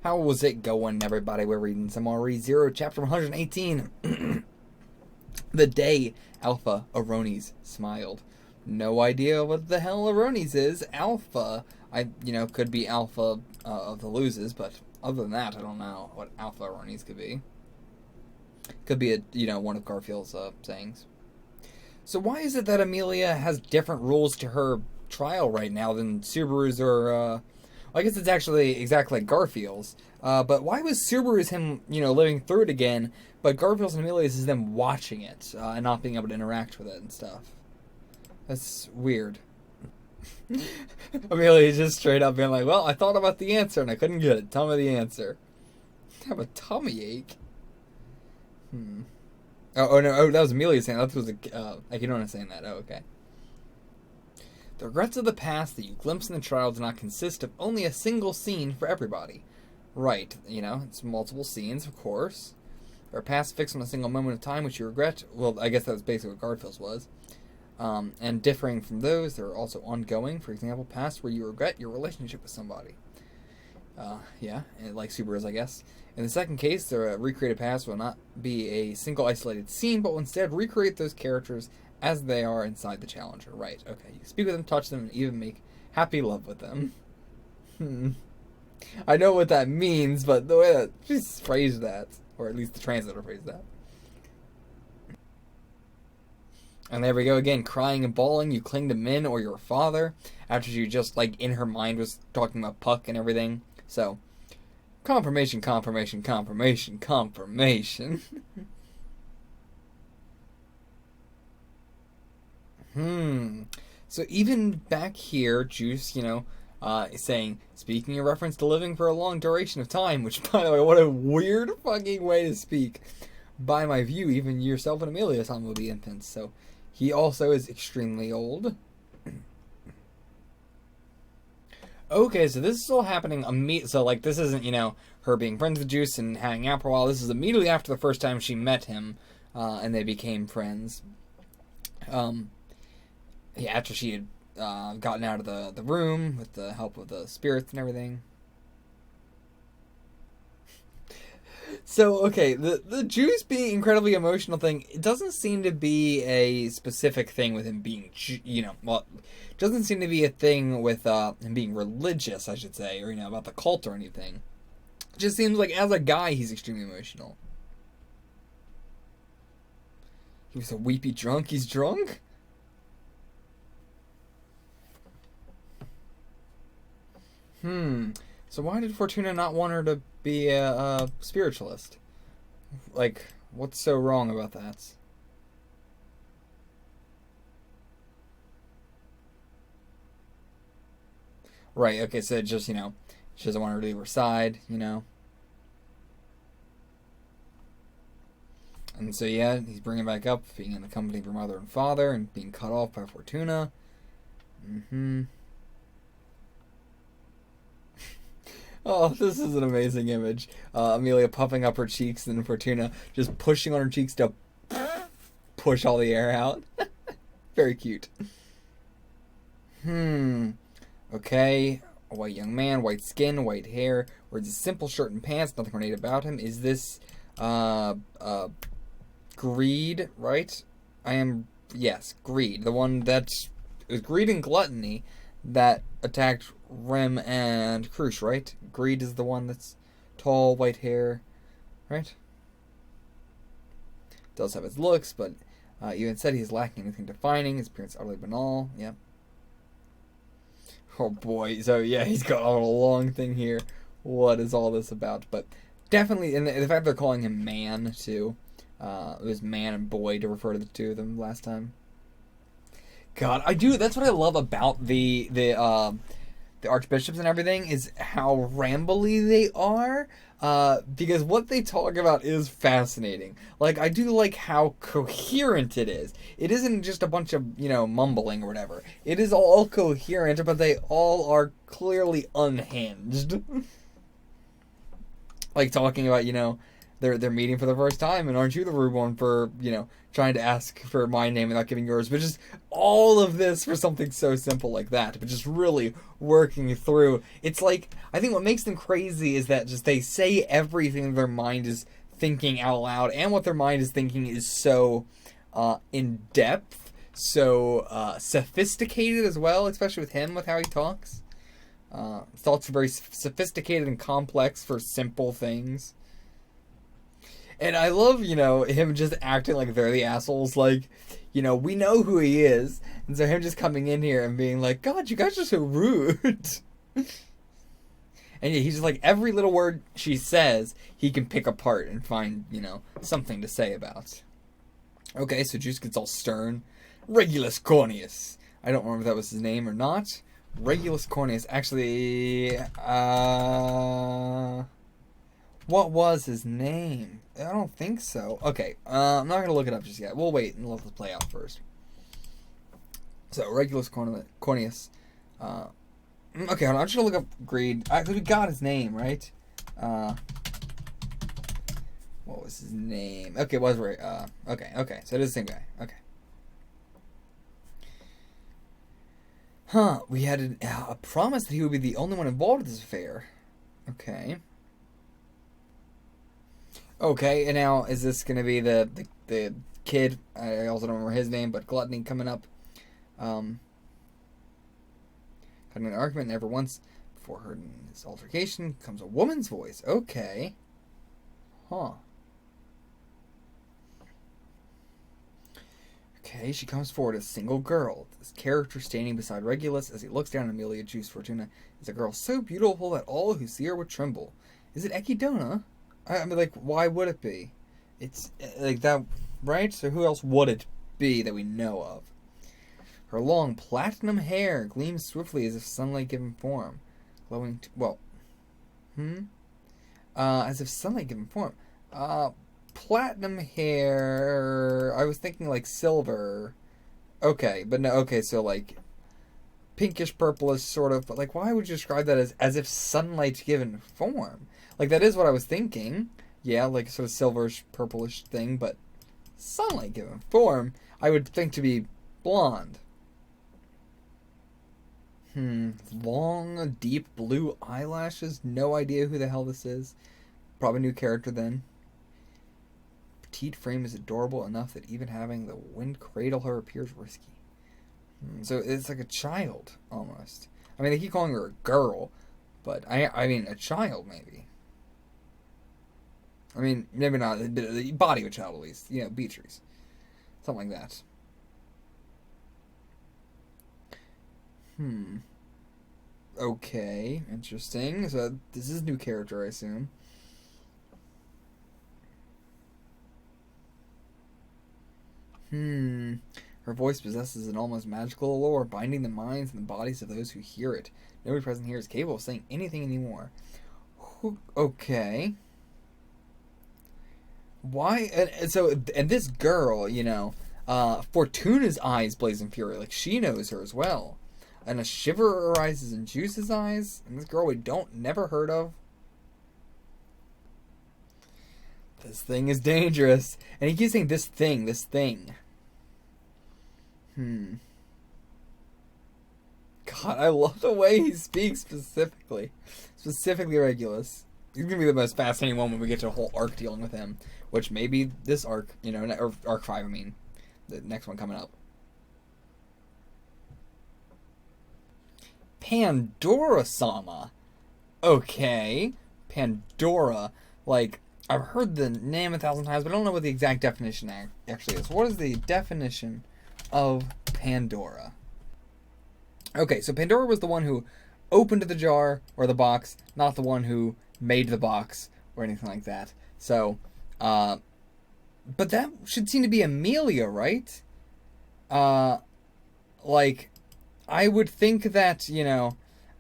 How was it going, everybody? We're reading some more ReZero, chapter 118. The day Alpha Orionis smiled. No idea what the hell Orionis is. Alpha, could be Alpha of the loses, but other than that, I don't know what Alpha Orionis could be. Could be one of Garfield's sayings. So why is it that Amelia has different rules to her trial right now than Subaru's or, I guess it's actually exactly like Garfield's. But why was Subaru's him, living through it again, but Garfield's and Amelia's is them watching it, and not being able to interact with it and stuff? That's weird. Amelia's just straight up being like, well, I thought about the answer and I couldn't get it. Tell me the answer. I have a tummy ache. Oh, no, that was Amelia saying that. That was Orionis saying that. Oh, okay. The regrets of the past that you glimpse in the trial do not consist of only a single scene for everybody. Right, it's multiple scenes, of course. There are past fixed on a single moment of time which you regret. Well, I guess that's basically what Garfield's was. And differing from those, there are also ongoing, for example, past where you regret your relationship with somebody. Like Subaru's, I guess. In the second case, the recreated past will not be a single isolated scene, but will instead recreate those characters as they are inside the challenger. Right, okay. You speak with them, touch them, and even make happy love with them. I know what that means, but the way that she's phrased that, or at least the translator phrased that. And there we go again, crying and bawling, you cling to Min or your father, after she just, in her mind was talking about Puck and everything. So, confirmation, confirmation, confirmation, confirmation. So even back here, Juice, is saying, speaking in reference to living for a long duration of time, which, by the way, what a weird fucking way to speak. By my view, even yourself and Amelia Tom will be infants, so he also is extremely old. Okay, so this is all happening so this isn't, her being friends with Juice and hanging out for a while. This is immediately after the first time she met him, and they became friends. After she had gotten out of the room with the help of the spirits and everything. So, okay, the Juice being incredibly emotional thing, it doesn't seem to be a specific thing with him being, it doesn't seem to be a thing with him being religious, I should say, or, about the cult or anything. It just seems like as a guy, he's extremely emotional. He was a weepy drunk, he's drunk? So why did Fortuna not want her to be a spiritualist? What's so wrong about that? Right, okay, so just, she doesn't want her to leave her side, And so, he's bringing back up being in the company of her mother and father and being cut off by Fortuna. Oh, this is an amazing image. Amelia puffing up her cheeks and Fortuna just pushing on her cheeks to push all the air out. Very cute. Okay. A white young man, white skin, white hair, wears a simple shirt and pants, nothing ornate about him. Is this, Greed, right? Yes, Greed. The one it was Greed and Gluttony that attacked Rem and Krush, right? Greed is the one that's tall, white hair, right? Does have his looks, but even said he's lacking anything defining. His appearance utterly banal. Yep. Oh boy. So he's got a long thing here. What is all this about? But definitely, and the fact they're calling him man too. It was man and boy to refer to the two of them last time. God, I do. That's what I love about the archbishops and everything is how rambly they are. Because what they talk about is fascinating. I do like how coherent it is. It isn't just a bunch of, mumbling or whatever. It is all coherent, but they all are clearly unhinged. Talking about, they're meeting for the first time, and aren't you the rude one for, trying to ask for my name without giving yours? But just all of this for something so simple like that, but just really working through. It's like, I think what makes them crazy is that just they say everything their mind is thinking out loud, and what their mind is thinking is so in depth, so sophisticated as well, especially with him, with how he talks. Thoughts are very sophisticated and complex for simple things. And I love, him just acting like they're the assholes. Like, we know who he is. And so him just coming in here and being like, God, you guys are so rude. And yeah, he's just like, every little word she says, he can pick apart and find, something to say about. Okay, so Juice gets all stern. Regulus Corneus. I don't remember if that was his name or not. Regulus Corneus. Actually, what was his name? I don't think so. Okay, I'm not going to look it up just yet. We'll wait and let this play out first. So, Regulus Corneus. Okay, hold on. I'm just going to look up Greed. We got his name, right? What was his name? Okay, it was right. Okay. So, it is the same guy. Okay. We had a promise that he would be the only one involved in this affair. Okay. Okay, and now is this going to be the kid? I also don't remember his name, but Gluttony coming up. Having an argument never once before heard in this altercation comes a woman's voice. Okay. Huh. Okay, she comes forward as a single girl. This character standing beside Regulus as he looks down at Amelia Juice Fortuna is a girl so beautiful that all who see her would tremble. Is it Echidna? I mean, like, why would it be? It's, like, that, right? So who else would it be that we know of? Her long platinum hair gleams swiftly as if sunlight given form. Glowing, as if sunlight given form. Platinum hair, I was thinking, like, silver. Okay, but no, okay, so, like, pinkish purplish sort of, but, like, why would you describe that as if sunlight given form? Like, that is what I was thinking. Yeah, like, sort of silverish, purplish thing, but sunlight given form, I would think to be blonde. Long, deep blue eyelashes. No idea who the hell this is. Probably new character then. Petite frame is adorable enough that even having the wind cradle her appears risky. So it's like a child, almost. I mean, they keep calling her a girl, but I mean, a child, maybe. I mean, maybe not the body of a child, at least. Beatrice. Something like that. Okay, interesting. So this is a new character, I assume. Her voice possesses an almost magical allure, binding the minds and the bodies of those who hear it. Nobody present here is capable of saying anything anymore. Okay. Why? And this girl, Fortuna's eyes blaze in fury. Like, she knows her as well. And a shiver arises in Juice's eyes. And this girl we never heard of. This thing is dangerous. And he keeps saying this thing. God, I love the way he speaks specifically. Specifically Regulus. He's going to be the most fascinating one when we get to a whole arc dealing with him. Which may be this arc, or arc 5, I mean. The next one coming up. Pandora-sama. Okay. Pandora. Like, I've heard the name 1,000 times, but I don't know what the exact definition actually is. What is the definition of Pandora? Okay, so Pandora was the one who opened the jar or the box, not the one who made the box or anything like that. So, but that should seem to be Amelia, right? Like, I would think that,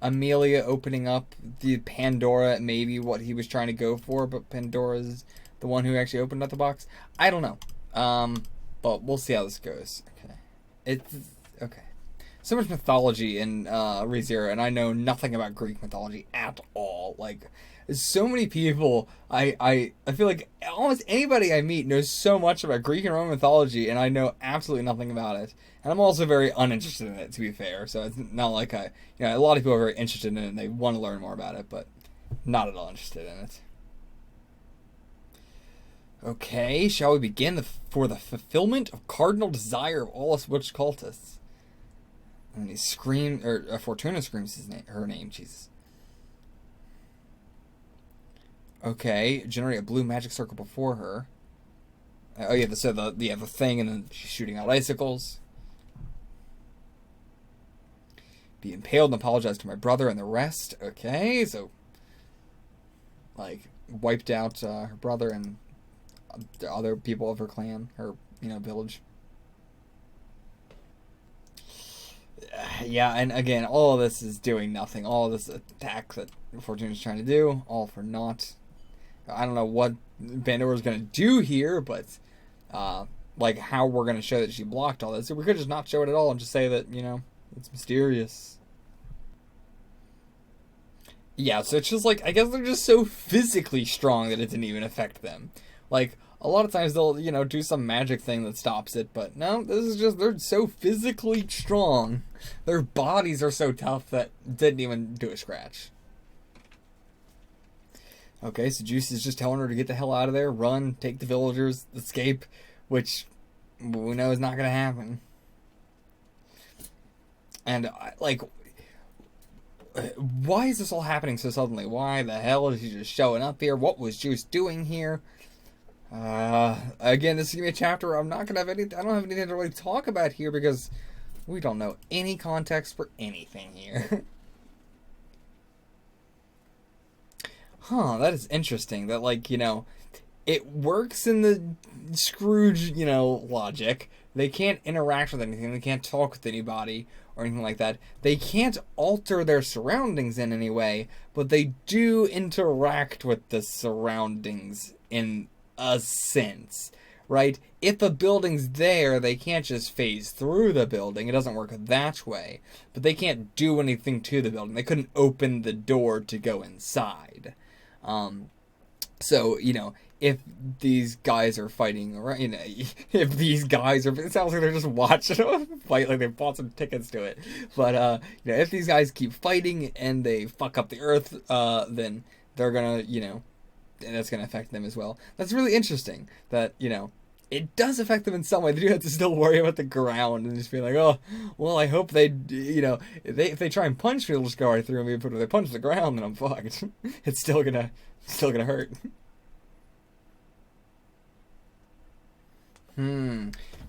Amelia opening up the Pandora may be what he was trying to go for, but Pandora's the one who actually opened up the box. I don't know. But we'll see how this goes. Okay. It's okay. So much mythology in ReZero, and I know nothing about Greek mythology at all. Like, so many people, I feel like almost anybody I meet knows so much about Greek and Roman mythology, and I know absolutely nothing about it. And I'm also very uninterested in it, to be fair. So it's not like a lot of people are very interested in it and they want to learn more about it, but not at all interested in it. Okay, shall we begin for the fulfillment of cardinal desire of all us witch cultists? And he screams, or Fortuna screams her name, Jesus. Okay, generate a blue magic circle before her. Oh yeah, the thing, and then she's shooting out icicles. Be impaled and apologize to my brother and the rest. Okay, so like wiped out her brother and the other people of her clan, her village. Yeah, and again, all of this is doing nothing. All of this attack that Fortuna's trying to do, all for naught. I don't know what Pandora's going to do here, but like how we're going to show that she blocked all this. So we could just not show it at all and just say that, it's mysterious. Yeah, so it's just like, I guess they're just so physically strong that it didn't even affect them. Like, a lot of times they'll, do some magic thing that stops it, but no, this is just, they're so physically strong. Their bodies are so tough that didn't even do a scratch. Okay, so Juice is just telling her to get the hell out of there, run, take the villagers, escape, which we know is not going to happen. And, like, why is this all happening so suddenly? Why the hell is he just showing up here? What was Juice doing here? Again, this is going to be a chapter where I don't have anything to really talk about here because we don't know any context for anything here. Huh, that is interesting. That, like, it works in the Scrooge, logic. They can't interact with anything. They can't talk with anybody or anything like that. They can't alter their surroundings in any way, but they do interact with the surroundings in a sense, right? If a building's there, they can't just phase through the building. It doesn't work that way. But they can't do anything to the building. They couldn't open the door to go inside. So, if these guys are fighting, if these guys are, it sounds like they're just watching a fight, like they bought some tickets to it. But, if these guys keep fighting and they fuck up the earth, then they're gonna, and that's gonna affect them as well. That's really interesting that, it does affect them in some way. They do have to still worry about the ground and just be like, oh, well, I hope they, if they try and punch me, it'll just go right through me. But if they punch the ground, then I'm fucked. It's still gonna hurt.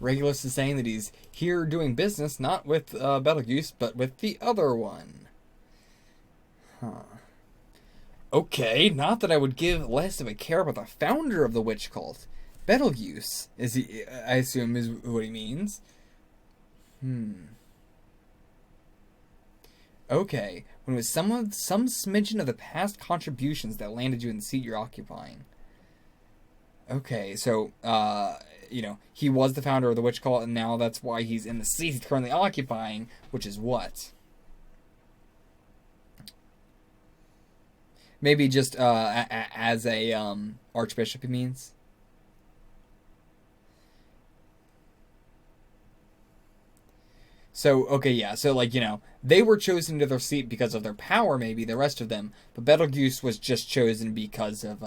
Regulus is saying that he's here doing business, not with Betelgeuse, but with the other one. Huh. Okay, not that I would give less of a care about the founder of the witch cult. Betelgeuse, I assume is what he means. Okay, when it was some smidgen of the past contributions that landed you in the seat you're occupying. Okay, so, he was the founder of the witch cult, and now that's why he's in the seat he's currently occupying, which is what? Maybe just, as a, archbishop, he means? So, okay, yeah, so, like, they were chosen to their seat because of their power, maybe, the rest of them, but Betelgeuse was just chosen because of,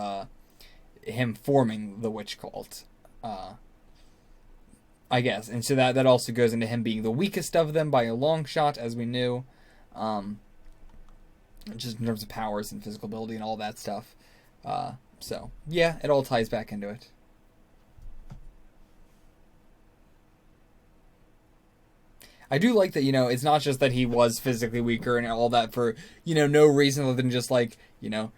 him forming the witch cult, I guess, and so that also goes into him being the weakest of them by a long shot, as we knew, just in terms of powers and physical ability and all that stuff, so, yeah, it all ties back into it. I do like that, it's not just that he was physically weaker and all that for, no reason other than just like,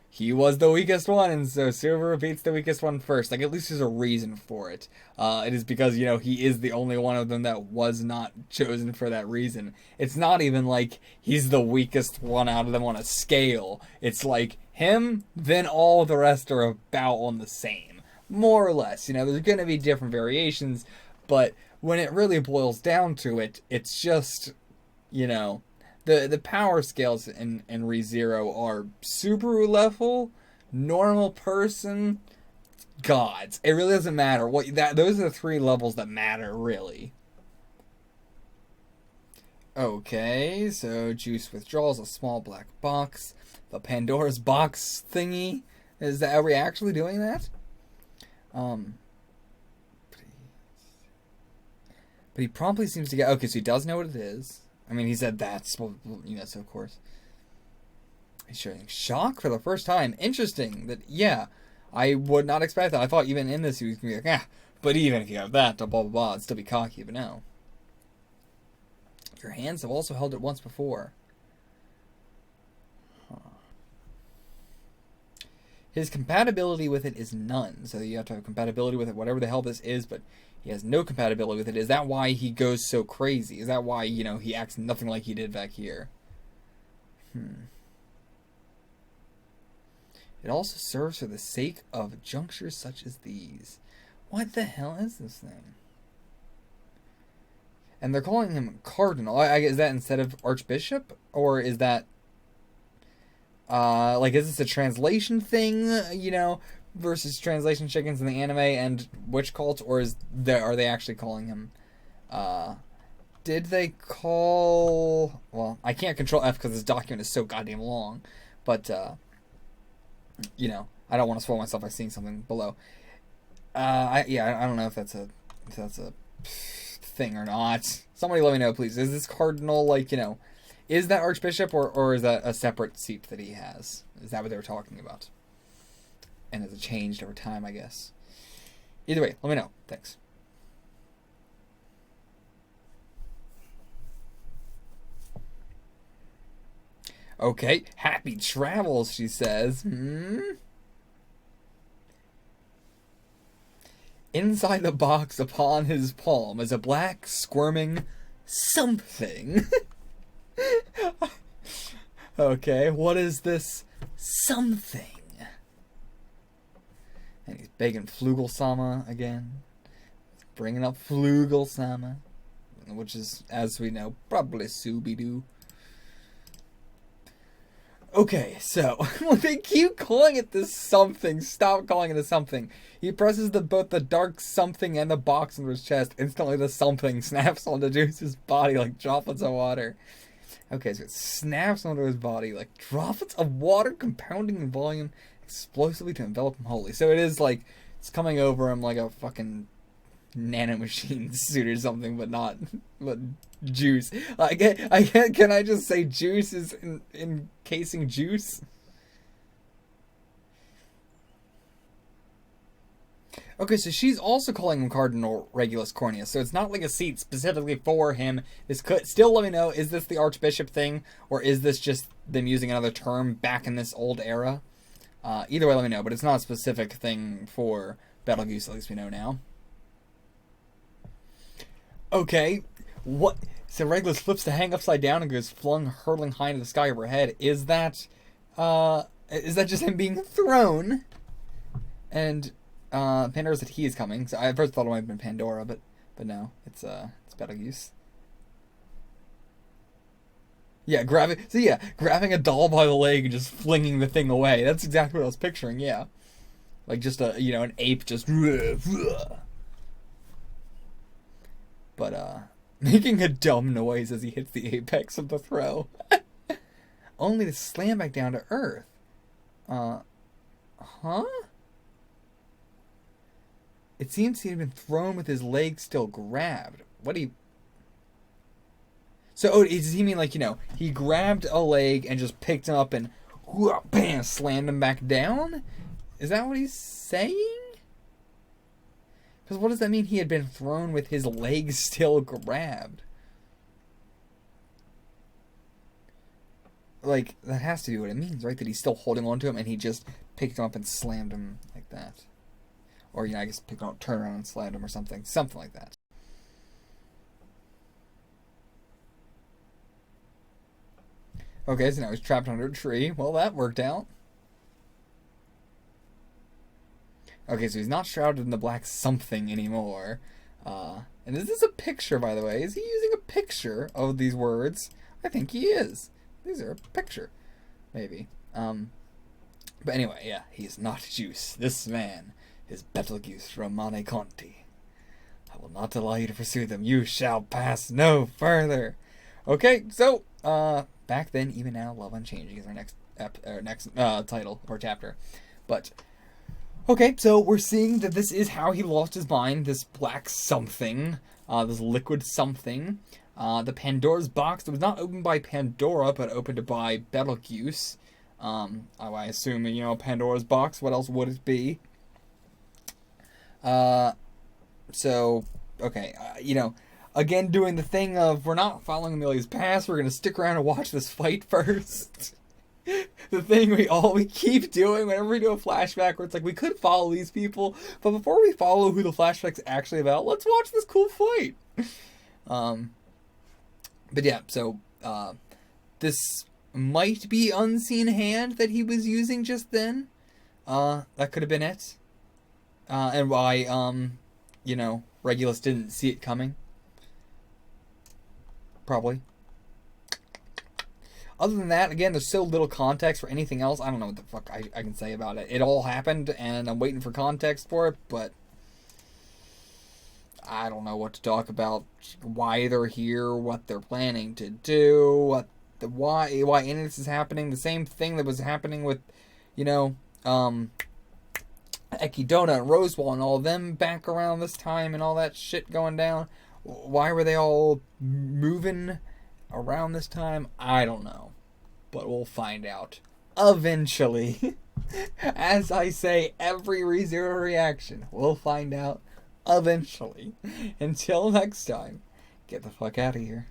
he was the weakest one, and so Silver beats the weakest one first. Like, at least there's a reason for it. It is because, he is the only one of them that was not chosen for that reason. It's not even like he's the weakest one out of them on a scale. It's like him, then all the rest are about on the same. More or less. There's going to be different variations, but when it really boils down to it, it's just, the power scales in ReZero are Subaru level, normal person, gods. It really doesn't matter. Those are the 3 levels that matter, really. Okay, so Juice withdraws a small black box. The Pandora's box thingy. Are we actually doing that? But he promptly seems to get... Okay, so he does know what it is. I mean, he said that's... Well, so of course. He's showing shock for the first time. Interesting. Yeah, I would not expect that. I thought even in this he was going to be like, but even if you have that, blah, blah, blah, it'd still be cocky, but no. Your hands have also held it once before. His compatibility with it is none. So you have to have compatibility with it, whatever the hell this is, but he has no compatibility with it. Is that why he goes so crazy? Is that why, he acts nothing like he did back here? It also serves for the sake of junctures such as these. What the hell is this thing? And they're calling him Cardinal. Is that instead of Archbishop? Or is that... is this a translation thing, versus translation chickens in the anime and witch cults? Or are they actually calling him... did they call... Well, I can't control F because this document is so goddamn long. But, I don't want to spoil myself by seeing something below. I don't know if that's a thing or not. Somebody let me know, please. Is this Cardinal, is that Archbishop, or is that a separate seat that he has? Is that what they were talking about? And has it changed over time, I guess? Either way, let me know. Thanks. Okay, happy travels, she says. Inside the box upon his palm is a black, squirming something. Okay, what is this something? And he's begging Flugel-sama again. Bringing up Flugel-sama. Which is, as we know, probably Scooby-Doo. Okay, so they keep calling it this something. Stop calling it a something. He presses both the dark something and the box under his chest. Instantly, the something snaps onto Juice's body like droplets of water. Okay, so it snaps onto his body like droplets of water, compounding in volume explosively to envelop him wholly. So it is it's coming over him like a fucking nanomachine suit or something, but Juice. Can I just say Juice is encasing Juice? Okay, so she's also calling him Cardinal Regulus Corneus, so it's not like a seat specifically for him. This could still let me know, is this the Archbishop thing, or is this just them using another term back in this old era? Either way, let me know, but it's not a specific thing for Betelgeuse, at least we know now. Okay, what? So Regulus flips the hang upside down and goes flung hurtling high into the sky overhead. Is that just him being thrown? And Pandora said he is coming. So I first thought it might have been Pandora, but no, it's Betelgeuse. Yeah, grabbing a doll by the leg and just flinging the thing away. That's exactly what I was picturing. Yeah, like just an ape just. But making a dumb noise as he hits the apex of the throw, only to slam back down to earth. Huh? It seems he had been thrown with his leg still grabbed. So, does he mean he grabbed a leg and just picked him up and bam, slammed him back down? Is that what he's saying? Because what does that mean he had been thrown with his leg still grabbed? That has to be what it means, right? That he's still holding on to him and he just picked him up and slammed him like that. Or, I guess picked him up, turned around and slammed him or something. Something like that. Okay, so now he's trapped under a tree. Well, that worked out. Okay, so he's not shrouded in the black something anymore. And is this a picture, by the way? Is he using a picture of these words? I think he is. These are a picture. Maybe. But anyway, yeah, he's not juice. This man is Betelgeuse Romane Conti. I will not allow you to pursue them. You shall pass no further. Okay, so, back then, even now, Love Unchanging is our next title or chapter. But, okay, so we're seeing that this is how he lost his mind, this black something, this liquid something. The Pandora's box that was not opened by Pandora, but opened by Betelgeuse. I assume, Pandora's box, what else would it be? So, okay, again, doing the thing of, we're not following Amelia's past, we're gonna stick around and watch this fight first. The thing we keep doing whenever we do a flashback, where it's like, we could follow these people, but before we follow who the flashback's actually about, let's watch this cool fight. But yeah, so, this might be Unseen Hand that he was using just then. That could have been it. And why, Regulus didn't see it coming. Probably. Other than that, again, there's so little context for anything else. I don't know what the fuck I can say about it. It all happened, and I'm waiting for context for it, but I don't know what to talk about. Why they're here, what they're planning to do, why any of this is happening. The same thing that was happening with, Echidona and Rosewall and all of them back around this time and all that shit going down. Why were they all moving around this time? I don't know. But we'll find out. Eventually. As I say, every ReZero reaction, we'll find out eventually. Until next time, get the fuck out of here.